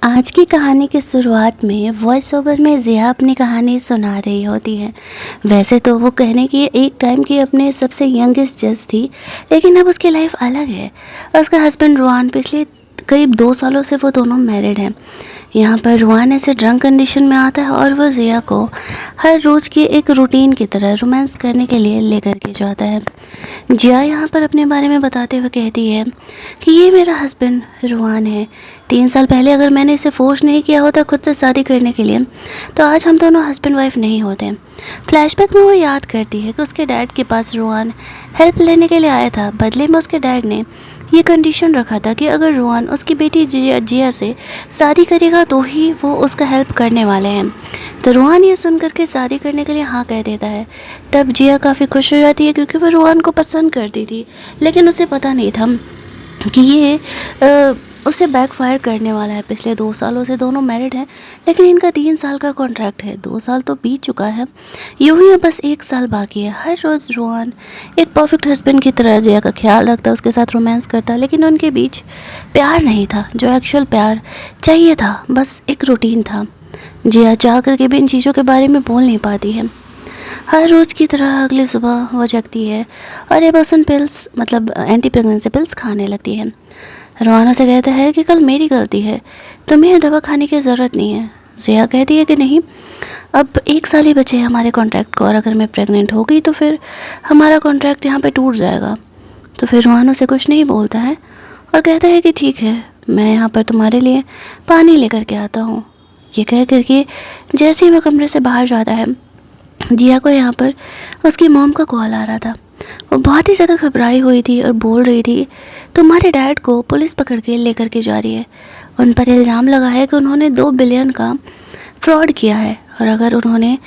आज की कहानी की शुरुआत में वॉइस ओवर में ज़िया अपनी कहानी सुना रही होती है। वैसे तो वो कहने की एक टाइम की अपने सबसे यंगेस्ट जज थी, लेकिन अब उसकी लाइफ अलग है। उसका हस्बैंड रुआन, पिछले करीब 2 सालों से वो दोनों मैरिड हैं। यहाँ पर रुआन ऐसे ड्रंक कंडीशन में आता है और वो ज़िया को हर रोज़ की एक रूटीन की तरह रोमांस करने के लिए लेकर के जाता है। जिया यहाँ पर अपने बारे में बताते हुए कहती है कि ये मेरा हस्बैंड रुआन है। 3 साल पहले अगर मैंने इसे फोर्स नहीं किया होता खुद से शादी करने के लिए, तो आज हम दोनों हस्बैंड वाइफ नहीं होते। फ्लैशबैक में वो याद करती है कि उसके डैड के पास रुआन हेल्प लेने के लिए आया था। बदले में उसके डैड ने ये कंडीशन रखा था कि अगर रुआन उसकी बेटी जिया से शादी करेगा तो ही वो उसका हेल्प करने वाले हैं। तो रुआन ये सुन करके शादी करने के लिए हाँ कह देता है। तब जिया काफ़ी खुश हो जाती है क्योंकि वो रुआन को पसंद करती थी, लेकिन उसे पता नहीं था कि ये उसे बैकफायर करने वाला है। पिछले 2 सालों से दोनों मैरिड हैं, लेकिन इनका 3 साल का कॉन्ट्रैक्ट है। 2 साल तो बीत चुका है, यूं ही बस 1 साल बाकी है। हर रोज़ रुआन एक परफेक्ट हस्बैंड की तरह जिया का ख्याल रखता, उसके साथ रोमांस करता, लेकिन उनके बीच प्यार नहीं था जो एक्चुअल प्यार चाहिए था, बस एक रूटीन था। जिया चाह करके भी इन चीज़ों के बारे में बोल नहीं पाती है। हर रोज़ की तरह अगली सुबह वो जगती है और एबॉर्शन पिल्स, मतलब एंटी प्रेगनेंसी पिल्स खाने लगती है। रुआन से कहता है कि कल मेरी गलती है, तुम्हें दवा खाने की ज़रूरत नहीं है। जिया कहती है कि नहीं, अब 1 साल ही बचे हैं हमारे कॉन्ट्रैक्ट को, और अगर मैं प्रेग्नेंट हो गई तो फिर हमारा कॉन्ट्रैक्ट यहाँ पे टूट जाएगा। तो फिर रुआन से कुछ नहीं बोलता है और कहता है कि ठीक है, मैं यहाँ पर तुम्हारे लिए पानी लेकर के आता हूँ। ये कह करके जैसे ही वह कमरे से बाहर जाता है, जिया को यहाँ पर उसकी मॉम का कॉल आ रहा था। वो बहुत ही ज़्यादा घबराई हुई थी और बोल रही थी, तुम्हारे डैड को पुलिस पकड़ के लेकर के जा रही है। उन पर इल्ज़ाम लगा है कि उन्होंने 2 बिलियन का फ्रॉड किया है, और अगर उन्होंने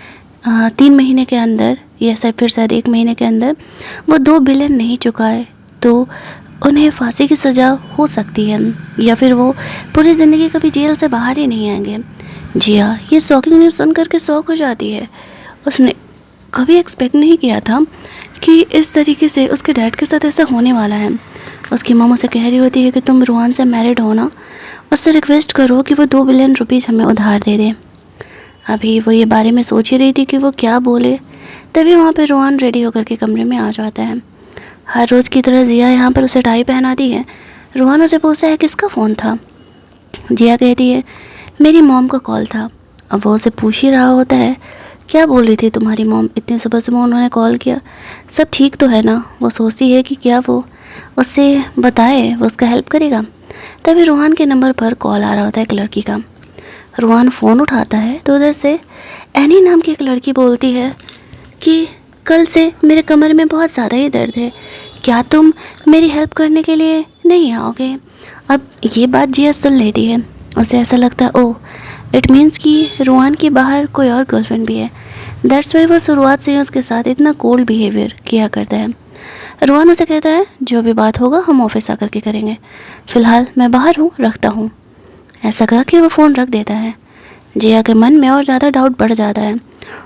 3 महीने के अंदर या फिर शायद 1 महीने के अंदर वो 2 बिलियन नहीं चुकाए तो उन्हें फांसी की सज़ा हो सकती है, या फिर वो पूरी ज़िंदगी कभी जेल से बाहर ही नहीं आएंगे। जिया ये शॉकिंग न्यूज़ सुन करके शॉक हो जाती है। उसने कभी एक्सपेक्ट नहीं किया था कि इस तरीके से उसके डैड के साथ ऐसा होने वाला है। उसकी मम्मा से कह रही होती है कि तुम रुआन से मैरिड हो ना, उससे रिक्वेस्ट करो कि वो 2 बिलियन रुपीज़ हमें उधार दे दे। अभी वो ये बारे में सोच ही रही थी कि वो क्या बोले, तभी वहाँ पे रुआन रेडी होकर के कमरे में आ जाता है। हर रोज़ की तरह जिया यहाँ पर उसे टाई पहनाती है। रुआन उसे पूछता है किसका फ़ोन था। जिया कहती है मेरी मॉम का कॉल था। अब वो उसे पूछ ही रहा होता है, क्या बोल रही थी तुम्हारी मॉम, इतनी सुबह सुबह उन्होंने कॉल किया, सब ठीक तो है ना। वो सोचती है कि क्या वो उससे बताए, वो उसका हेल्प करेगा। तभी रुआन के नंबर पर कॉल आ रहा होता है एक लड़की का। रुआन फ़ोन उठाता है तो उधर से एनी नाम की एक लड़की बोलती है कि कल से मेरे कमर में बहुत ज़्यादा ही दर्द है, क्या तुम मेरी हेल्प करने के लिए नहीं आओगे। अब ये बात जिया सुन लेती है। उसे ऐसा लगता है ओह, इट मीन्स कि रुआन के बाहर कोई और गर्लफ्रेंड भी है। दैट्स वाई वो शुरुआत से ही उसके साथ इतना कोल्ड बिहेवियर किया करता है। रुआन उसे कहता है जो भी बात होगा हम ऑफिस आकर के करेंगे, फ़िलहाल मैं बाहर हूँ, रखता हूँ। ऐसा कह के वो फ़ोन रख देता है। जिया के मन में और ज़्यादा डाउट बढ़ जाता है।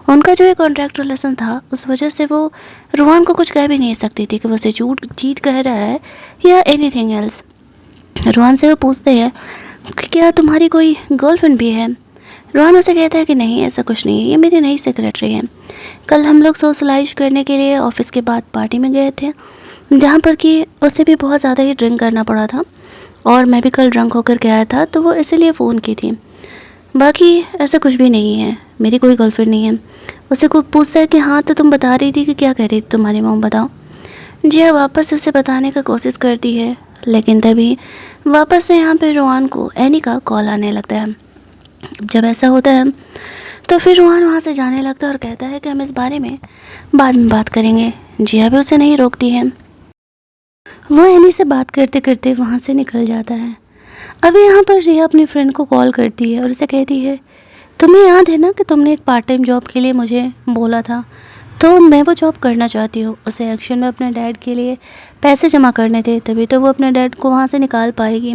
उनका जो एक कॉन्ट्रैक्ट रिलेशन था, उस वजह से वो रुआन को कुछ कह भी नहीं सकती थी कि वो उसे चीट कह रहा है या एनीथिंग एल्स। रुआन से वो पूछते हैं कि क्या तुम्हारी कोई गर्लफ्रेंड भी है। रुआन उसे कहता है कि नहीं, ऐसा कुछ नहीं है, ये मेरी नई सेक्रेटरी है। कल हम लोग सोशलाइज करने के लिए ऑफिस के बाद पार्टी में गए थे, जहाँ पर कि उसे भी बहुत ज़्यादा ही ड्रिंक करना पड़ा था, और मैं भी कल ड्रंक होकर के आया था, तो वो इसीलिए फ़ोन की थी। बाकी ऐसा कुछ भी नहीं है, मेरी कोई गर्लफ्रेंड नहीं है। उसे को पूछता है कि हाँ तो तुम बता रही थी कि क्या कह रही थी तुम्हारी मॉम, बताओ। जिया वापस उसे बताने का कोशिश करती है, लेकिन तभी वापस से यहाँ पे रुआन को एनी का कॉल आने लगता है। जब ऐसा होता है तो फिर रुआन वहाँ से जाने लगता है और कहता है कि हम इस बारे में बाद में बात करेंगे। जिया भी उसे नहीं रोकती है। वो एनी से बात करते करते वहाँ से निकल जाता है। अभी यहाँ पर जिया अपनी फ्रेंड को कॉल करती है और उसे कहती है तुम्हें याद है ना कि तुमने एक पार्ट टाइम जॉब के लिए मुझे बोला था, तो मैं वो जॉब करना चाहती हूँ। उसे एक्शन में अपने डैड के लिए पैसे जमा करने थे, तभी तो वो अपने डैड को वहाँ से निकाल पाएगी।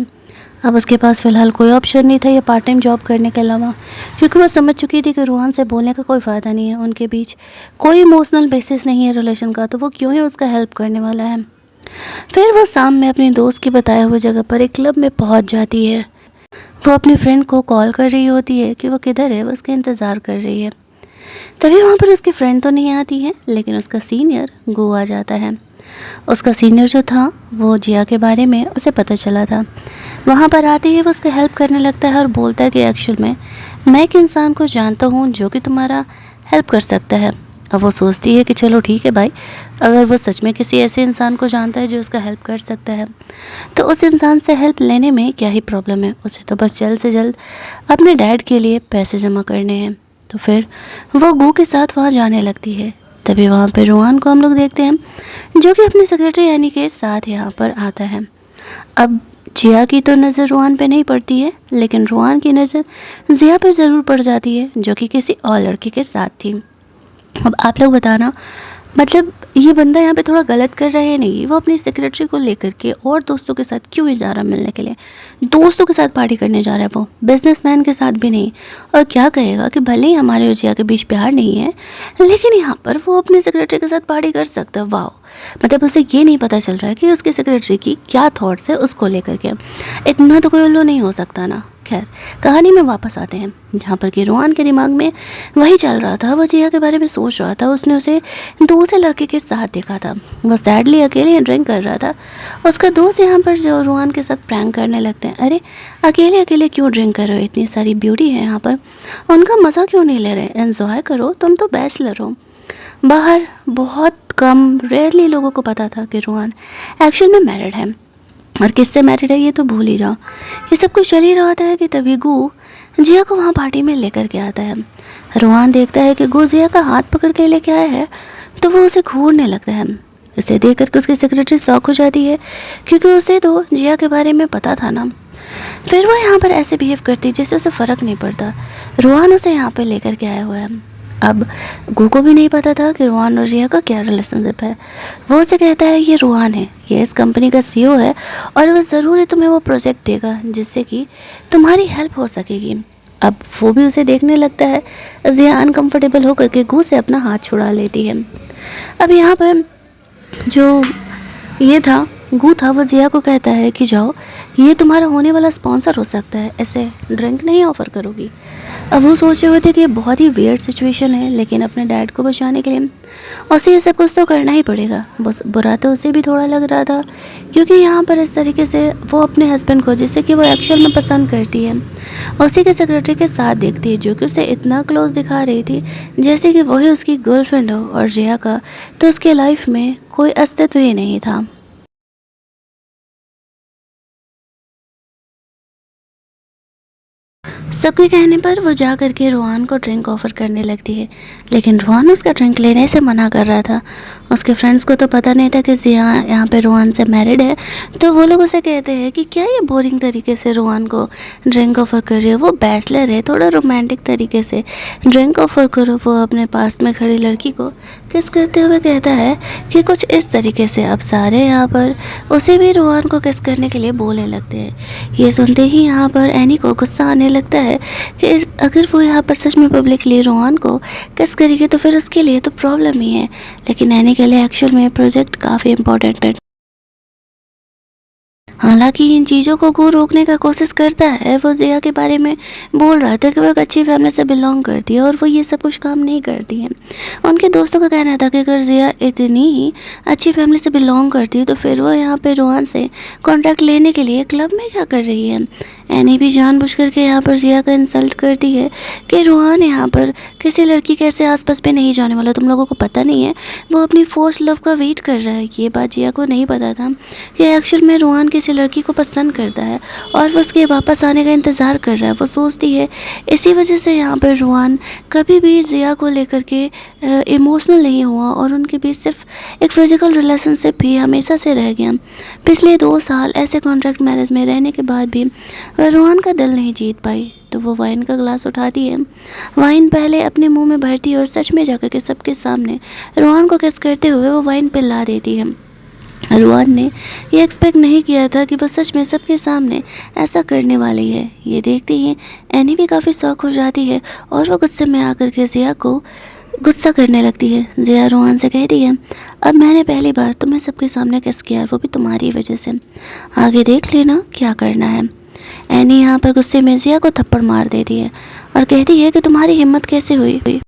अब उसके पास फ़िलहाल कोई ऑप्शन नहीं था ये पार्ट टाइम जॉब करने के अलावा, क्योंकि वो समझ चुकी थी कि रुआन से बोलने का कोई फ़ायदा नहीं है, उनके बीच कोई इमोशनल बेसिस नहीं है रिलेशन का, तो वो क्यों ही उसका हेल्प करने वाला है। फिर वो शाम में अपनी दोस्त की बताए हुए जगह पर एक क्लब में पहुंच जाती है। वो अपनी फ्रेंड को कॉल कर रही होती है कि वो किधर है, वो उसका इंतज़ार कर रही है। तभी वहाँ पर उसकी फ्रेंड तो नहीं आती है, लेकिन उसका सीनियर गो आ जाता है। उसका सीनियर जो था वो जिया के बारे में उसे पता चला था। वहाँ पर आते ही वो उसका हेल्प करने लगता है और बोलता है कि एक्चुअल में मैं एक इंसान को जानता हूँ जो कि तुम्हारा हेल्प कर सकता है। अब वो सोचती है कि चलो ठीक है भाई, अगर वो सच में किसी ऐसे इंसान को जानता है जो उसका हेल्प कर सकता है तो उस इंसान से हेल्प लेने में क्या ही प्रॉब्लम है। उसे तो बस जल्द से जल्द अपने डैड के लिए पैसे जमा करने हैं। तो फिर वो गू के साथ वहाँ जाने लगती है। तभी वहाँ पे रोहान को हम लोग देखते हैं जो कि अपने सेक्रेटरी यानी के साथ यहाँ पर आता है। अब जिया की तो नज़र रोहान पे नहीं पड़ती है, लेकिन रोहान की नज़र जिया पे ज़रूर पड़ जाती है जो कि किसी और लड़के के साथ थी। अब आप लोग बताना, मतलब ये बंदा यहाँ पे थोड़ा गलत कर रहा है नहीं? वो अपनी सेक्रेटरी को लेकर के और दोस्तों के साथ क्यों ही जा रहा मिलने के लिए? दोस्तों के साथ पार्टी करने जा रहा है, वो बिजनेसमैन के साथ भी नहीं। और क्या कहेगा कि भले ही हमारे और जिया के बीच प्यार नहीं है, लेकिन यहाँ पर वो अपने सेक्रेटरी के साथ पार्टी कर सकता है। वाह, मतलब उसे ये नहीं पता चल रहा है कि उसकी सेक्रेटरी की क्या थॉट्स है उसको लेकर के। इतना तो कोई उल्लू नहीं हो सकता ना। खैर, कहानी में वापस आते हैं जहाँ पर कि रोहान के दिमाग में वही चल रहा था। वो जिया के बारे में सोच रहा था। उसने उसे दूसरे लड़के के साथ देखा था। वो सैडली अकेले ड्रिंक कर रहा था। उसका दोस्त यहाँ पर जो रोहान के साथ प्रैंक करने लगते हैं, अरे अकेले अकेले क्यों ड्रिंक कर रहे हो, इतनी सारी ब्यूटी है यहाँ पर, उनका मज़ा क्यों नहीं ले रहे, एन्जॉय करो, तुम तो बैचलर हो। बाहर बहुत कम रेयरली लोगों को पता था कि रोहान एक्चुअल में मैरिड है, और किससे मैरिड है ये तो भूल ही जाओ। ये सब कुछ चल ही रहा था कि तभी गू जिया को वहाँ पार्टी में लेकर के आता है। रोहान देखता है कि गू जिया का हाथ पकड़ के लेके आया है, तो वो उसे घूरने लगता है। इसे देख करके उसकी सेक्रेटरी शॉक हो जाती है, क्योंकि उसे तो जिया के बारे में पता था ना। फिर वो यहाँ पर ऐसे बिहेव करती जैसे उसे फ़र्क नहीं पड़ता। रोहान उसे यहाँ पर लेकर के आया हुआ है। अब गू को भी नहीं पता था कि रोहान और जिया का क्या रिलेशनशिप है। वो उसे कहता है ये रोहान है, ये इस कंपनी का सीईओ है, और वह ज़रूर ही तुम्हें वो प्रोजेक्ट देगा जिससे कि तुम्हारी हेल्प हो सकेगी। अब वो भी उसे देखने लगता है। जिया अनकंफर्टेबल होकर के गू से अपना हाथ छुड़ा लेती है। अब यहाँ पर जो ये था गू था, वो जिया को कहता है कि जाओ, ये तुम्हारा होने वाला स्पॉन्सर हो सकता है, ऐसे ड्रिंक नहीं ऑफ़र करोगी। अब वो सोचे हुए थे कि ये बहुत ही वियर्ड सिचुएशन है, लेकिन अपने डैड को बचाने के लिए उसे ये सब कुछ तो करना ही पड़ेगा। बस बुरा तो उसे भी थोड़ा लग रहा था, क्योंकि यहाँ पर इस तरीके से वो अपने हस्बैंड को, जिसे कि वो एक्चुअल में पसंद करती है, उसी के सेक्रेटरी के साथ देखती है, जो कि उसे इतना क्लोज दिखा रही थी जैसे कि वही उसकी गर्लफ्रेंड हो। और जिया का तो उसके लाइफ में कोई अस्तित्व ही नहीं था। सबके कहने पर वो जा कर के रोहान को ड्रिंक ऑफ़र करने लगती है, लेकिन रोहान उसका ड्रिंक लेने से मना कर रहा था। उसके फ्रेंड्स को तो पता नहीं था कि जिया यहाँ पे रोहान से मैरिड है, तो वो लोग उसे कहते हैं कि क्या ये बोरिंग तरीके से रोहान को ड्रिंक ऑफ़र कर रही है, वो बैचलर है, थोड़ा रोमांटिक तरीके से ड्रिंक ऑफ़र करो। वो अपने पास में खड़ी लड़की को किस करते हुए कहता है कि कुछ इस तरीके से। अब सारे यहाँ पर उसे भी रोहान को किस करने के लिए बोलने लगते हैं। ये सुनते ही यहाँ पर एनी को गुस्सा आने लगता है कि अगर वो यहाँ पर सच में पब्लिकली रोहान को किस करेगी तो फिर उसके लिए तो प्रॉब्लम ही है, लेकिन एनी के लिए एक्चुअल में प्रोजेक्ट काफ़ी इम्पोर्टेंट है। हालांकि इन चीज़ों को गू रोकने का कोशिश करता है। वो जिया के बारे में बोल रहा था कि वो एक अच्छी फैमिली से बिलोंग करती है और वो ये सब कुछ काम नहीं करती है। उनके दोस्तों का कहना था कि अगर जिया इतनी ही अच्छी फैमिली से बिलोंग करती है तो फिर वो यहाँ पे रोहान से कॉन्टैक्ट लेने के लिए क्लब में क्या कर रही है। एनी भी जानबूझ करके यहाँ पर जिया का इंसल्ट करती है कि रोहान यहाँ पर किसी लड़की के ऐसे आसपास पे नहीं जाने वाला, तुम लोगों को पता नहीं है, वो अपनी फर्स्ट लव का वेट कर रहा है। ये बात जिया को नहीं पता था कि एक्चुअल में रोहान किसी लड़की को पसंद करता है और वो उसके वापस आने का इंतज़ार कर रहा है। वो सोचती है इसी वजह से यहाँ पर रोहान कभी भी जिया को लेकर के इमोशनल नहीं हुआ और उनके बीच सिर्फ एक फिजिकल रिलेशनशिप ही हमेशा से रह गया। पिछले 2 साल ऐसे कॉन्ट्रैक्ट मैरिज में रहने के बाद भी रोहान का दिल नहीं जीत पाई, तो वो वाइन का ग्लास उठाती है, वाइन पहले अपने मुंह में भरती है और सच में जाकर के सबके सामने रोहान को किस करते हुए वो वाइन पिला देती है। रोहान ने ये एक्सपेक्ट नहीं किया था कि वो सच में सबके सामने ऐसा करने वाली है। ये देखते ही एनी भी काफ़ी शौक हो जाती है और वो गुस्से में आकर के जिया को गुस्सा करने लगती है। जिया रोहान से कहती है, अब मैंने पहली बार तुम्हें सबके सामने किस किया, वो भी तुम्हारी वजह से, आगे देख लेना क्या करना है। एनी यहाँ पर गुस्से में जिया को थप्पड़ मार देती है और कहती है कि तुम्हारी हिम्मत कैसे हुई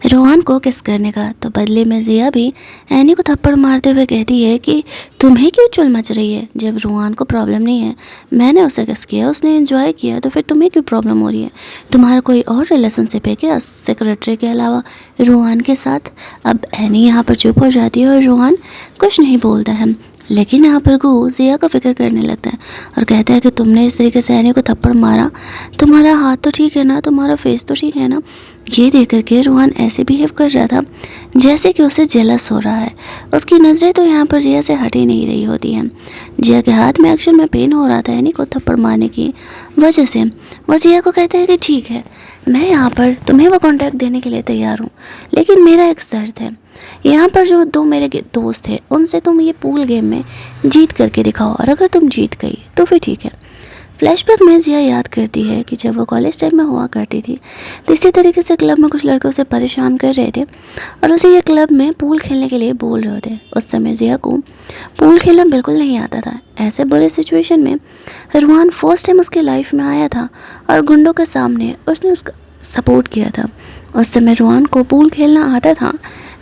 रोहन को किस करने का। तो बदले में जिया भी एनी को थप्पड़ मारते हुए कहती है कि तुम्हें क्यों चुल मच रही है, जब रोहन को प्रॉब्लम नहीं है, मैंने उसे किस किया, उसने एंजॉय किया, तो फिर तुम्हें क्यों प्रॉब्लम हो रही है। तुम्हारा कोई और रिलेशनशिप है क्या सेक्रेटरी के अलावा रोहन के साथ। अब एनी यहाँ पर चुप हो जाती है और रोहन कुछ नहीं बोलता है। लेकिन यहाँ पर गू जिया का फिक्र करने लगता है और कहता है कि तुमने इस तरीके से एनी को थप्पड़ मारा, तुम्हारा हाथ तो ठीक है ना, तुम्हारा फेस तो ठीक है ना। ये देख करके रोहन ऐसे बिहेव कर रहा था जैसे कि उसे जेलस हो रहा है। उसकी नज़रें तो यहाँ पर जिया से हट ही नहीं रही होती हैं। जिया के हाथ में एक्शन में पेन हो रहा था एनी को थप्पड़ मारने की वजह से। वो जिया को कहता है कि ठीक है, मैं यहाँ पर तुम्हें वो कॉन्ट्रैक्ट देने के लिए तैयार हूँ, लेकिन मेरा एक शर्त है। यहाँ पर जो दो मेरे दोस्त थे उनसे तुम ये पूल गेम में जीत करके दिखाओ, और अगर तुम जीत गई तो फिर ठीक है। फ्लैशबैक में जिया याद करती है कि जब वो कॉलेज टाइम में हुआ करती थी तो इसी तरीके से क्लब में कुछ लड़के उसे परेशान कर रहे थे और उसे ये क्लब में पूल खेलने के लिए बोल रहे थे। उस समय जिया को पूल खेलना बिल्कुल नहीं आता था। ऐसे बुरे सिचुएशन में रोहन फर्स्ट टाइम उसके लाइफ में आया था और गुंडों के सामने उसने उसका सपोर्ट किया था। उस समय रोहन को पूल खेलना आता था।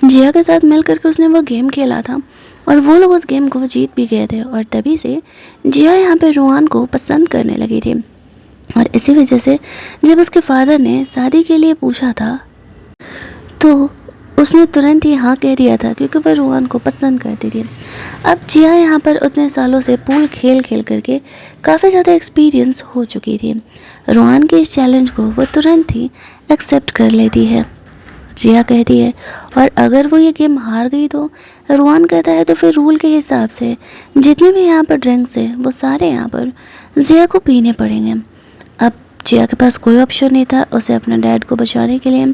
जिया के साथ मिल करके उसने वो गेम खेला था और वो लोग उस गेम को जीत भी गए थे, और तभी से जिया यहाँ पे रोहन को पसंद करने लगी थी। और इसी वजह से जब उसके फादर ने शादी के लिए पूछा था तो उसने तुरंत ही हाँ कह दिया था, क्योंकि वह रोहन को पसंद करती थी। अब जिया यहाँ पर उतने सालों से पूल खेल खेल करके काफ़ी ज़्यादा एक्सपीरियंस हो चुकी थी। रोहन के इस चैलेंज को वो तुरंत ही एक्सेप्ट कर लेती है। जिया कहती है और अगर वो ये गेम हार गई तो रोहन कहता है तो फिर रूल के हिसाब से जितने भी यहाँ पर ड्रिंक्स है वो सारे यहाँ पर जिया को पीने पड़ेंगे। अब जिया के पास कोई ऑप्शन नहीं था, उसे अपने डैड को बचाने के लिए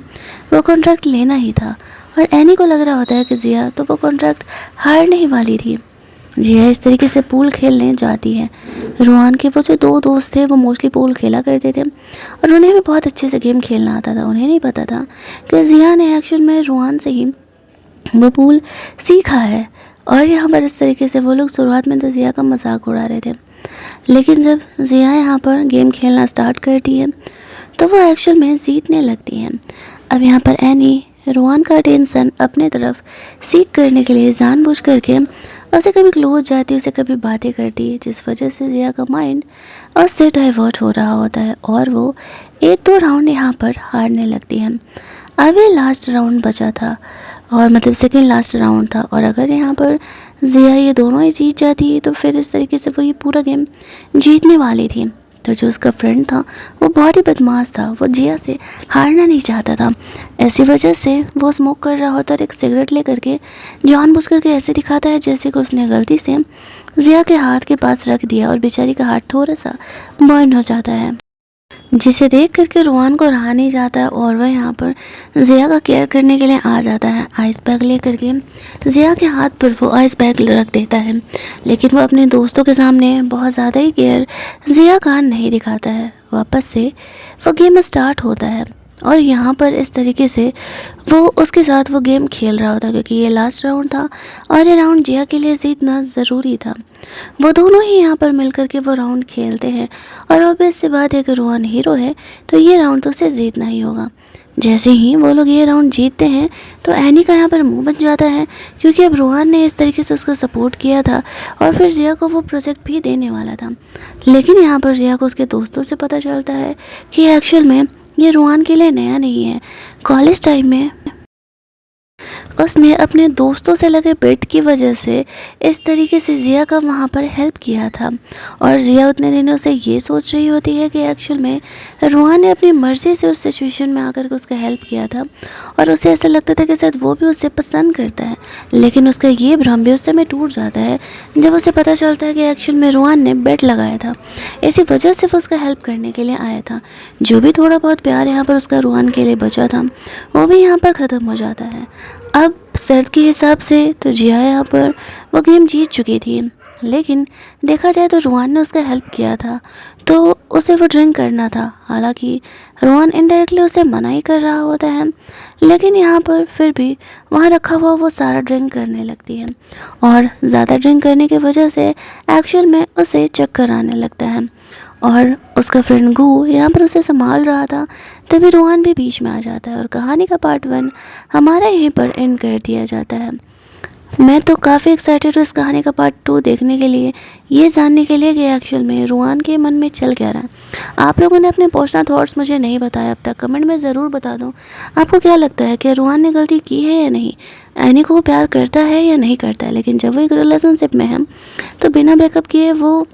वो कॉन्ट्रैक्ट लेना ही था। और एनी को लग रहा होता है कि जिया तो वो कॉन्ट्रैक्ट हारने ही वाली थी। जिया इस तरीके से पूल खेलने जाती है। रोहन के वो जो दो दोस्त थे वो मोस्टली पूल खेला करते थे और उन्हें भी बहुत अच्छे से गेम खेलना आता था। उन्हें नहीं पता था कि जिया ने एक्शन में रोहन से ही वो पूल सीखा है। और यहाँ पर इस तरीके से वो लोग शुरुआत में तो जिया का मजाक उड़ा रहे थे, लेकिन जब जिया यहाँ पर गेम खेलना स्टार्ट करती है तो वो एक्शन में जीतने लगती है। अब यहाँ पर एनी रोहन का टेंशन अपने तरफ सीख करने के लिए जानबूझ करके उसे कभी क्लोज जाती है, उसे कभी बातें करती है, जिस वजह से जिया का माइंड उससे डाइवर्ट हो रहा होता है और वो एक दो राउंड यहाँ पर हारने लगती है। अब ये लास्ट राउंड बचा था और मतलब सेकेंड लास्ट राउंड था, और अगर यहाँ पर जिया ये दोनों ही जीत जाती तो फिर इस तरीके से वो ये पूरा गेम जीतने वाली थी। तो जो उसका फ्रेंड था वो बहुत ही बदमाश था, वो जिया से हारना नहीं चाहता था। ऐसी वजह से वो स्मोक कर रहा होता और एक सिगरेट ले करके जानबूझ करके ऐसे दिखाता है जैसे कि उसने गलती से जिया के हाथ के पास रख दिया और बेचारी का हाथ थोड़ा सा बर्न हो जाता है, जिसे देख करके रोहन को रहा नहीं जाता है और वह यहाँ पर जिया का केयर करने के लिए आ जाता है। आइस बैग ले करके जिया के हाथ पर वो आइस बैग रख देता है, लेकिन वो अपने दोस्तों के सामने बहुत ज़्यादा ही केयर जिया का नहीं दिखाता है। वापस से वो गेम स्टार्ट होता है और यहाँ पर इस तरीके से वो उसके साथ वो गेम खेल रहा होता, क्योंकि ये लास्ट राउंड था और ये राउंड जिया के लिए जीतना ज़रूरी था। वो दोनों ही यहाँ पर मिलकर के वो राउंड खेलते हैं और ऑब्वियस सी बात है कि रोहन हीरो है तो ये राउंड तो उसे जीतना ही होगा। जैसे ही वो लोग ये राउंड जीतते हैं तो एनी का यहाँ पर मुंह बन जाता है, क्योंकि अब रोहन ने इस तरीके से उसका सपोर्ट किया था और फिर जिया को वो प्रोजेक्ट भी देने वाला था। लेकिन यहाँ पर जिया को उसके दोस्तों से पता चलता है कि एक्चुअल में ये रोहन के लिए नया नहीं है। कॉलेज टाइम में उसने अपने दोस्तों से लगे बेट की वजह से इस तरीके से जिया का वहाँ पर हेल्प किया था, और जिया उतने दिनों से ये सोच रही होती है कि एक्चुअल में रोहन ने अपनी मर्ज़ी से उस सिचुएशन में आकर के उसका हेल्प किया था और उसे ऐसा लगता था कि शायद वो भी उसे पसंद करता है। लेकिन उसका ये भ्रम भी उस समय टूट जाता है जब उसे पता चलता है कि एक्चुअल में रोहन ने बेट लगाया था, इसी वजह से वो उसका हेल्प करने के लिए आया था। जो भी थोड़ा बहुत प्यार यहाँ पर उसका रोहन के लिए बचा था वो भी यहाँ पर ख़त्म हो जाता है। अब शर्त के हिसाब से तो जिया यहाँ पर वो गेम जीत चुकी थी लेकिन देखा जाए तो रोहन ने उसका हेल्प किया था, तो उसे वो ड्रिंक करना था। हालांकि रोहन इनडायरेक्टली उसे मना ही कर रहा होता है, लेकिन यहाँ पर फिर भी वहाँ रखा हुआ वो सारा ड्रिंक करने लगती है और ज़्यादा ड्रिंक करने की वजह से एक्चुअल में उसे चक्कर आने लगता है। और उसका फ्रेंड गू यहाँ पर उसे संभाल रहा था, तभी रोहन भी बीच में आ जाता है और कहानी का पार्ट 1 हमारा यहीं पर एंड कर दिया जाता है। मैं तो काफ़ी एक्साइटेड हूँ इस कहानी का पार्ट 2 देखने के लिए, ये जानने के लिए कि एक्चुअल में रोहन के मन में चल क्या रहा है। आप लोगों ने अपने पर्सनल थॉट्स मुझे नहीं बताया अब तक, कमेंट में ज़रूर बता दो। आपको क्या लगता है कि रोहन ने गलती की है या नहीं, एनी को वो प्यार करता है या नहीं करता है। लेकिन जब वो एक रिलेशनशिप में है तो बिना ब्रेकअप किए वो,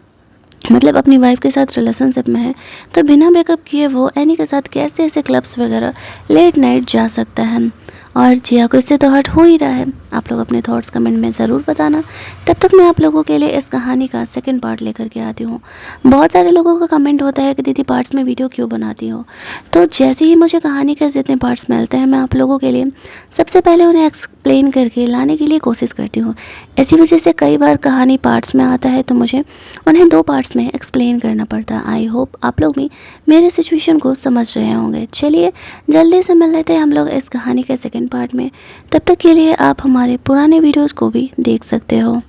मतलब अपनी वाइफ के साथ रिलेशनशिप में है, तो बिना ब्रेकअप किए वो एनी के साथ कैसे ऐसे क्लब्स वगैरह लेट नाइट जा सकता है। और जिया को इससे तो हर्ट हो ही रहा है। आप लोग अपने थॉट्स कमेंट में ज़रूर बताना। तब तक मैं आप लोगों के लिए इस कहानी का सेकंड पार्ट लेकर के आती हूँ। बहुत सारे लोगों का कमेंट होता है कि दीदी पार्ट्स में वीडियो क्यों बनाती हो, तो जैसे ही मुझे कहानी के जितने पार्ट्स मिलते हैं मैं आप लोगों के लिए सबसे पहले उन्हें एक्सप्लेन करके लाने के लिए कोशिश करती हूँ। इसी वजह से कई बार कहानी पार्ट्स में आता है तो मुझे उन्हें 2 पार्ट्स में एक्सप्लेन करना पड़ता है। आई होप आप लोग भी मेरे सिचुएशन को समझ रहे होंगे। चलिए जल्दी से मिल लेते हैं हम लोग इस कहानी के सेकंड पार्ट में। तब तक के लिए आप हमारे पुराने वीडियोज़ को भी देख सकते हो।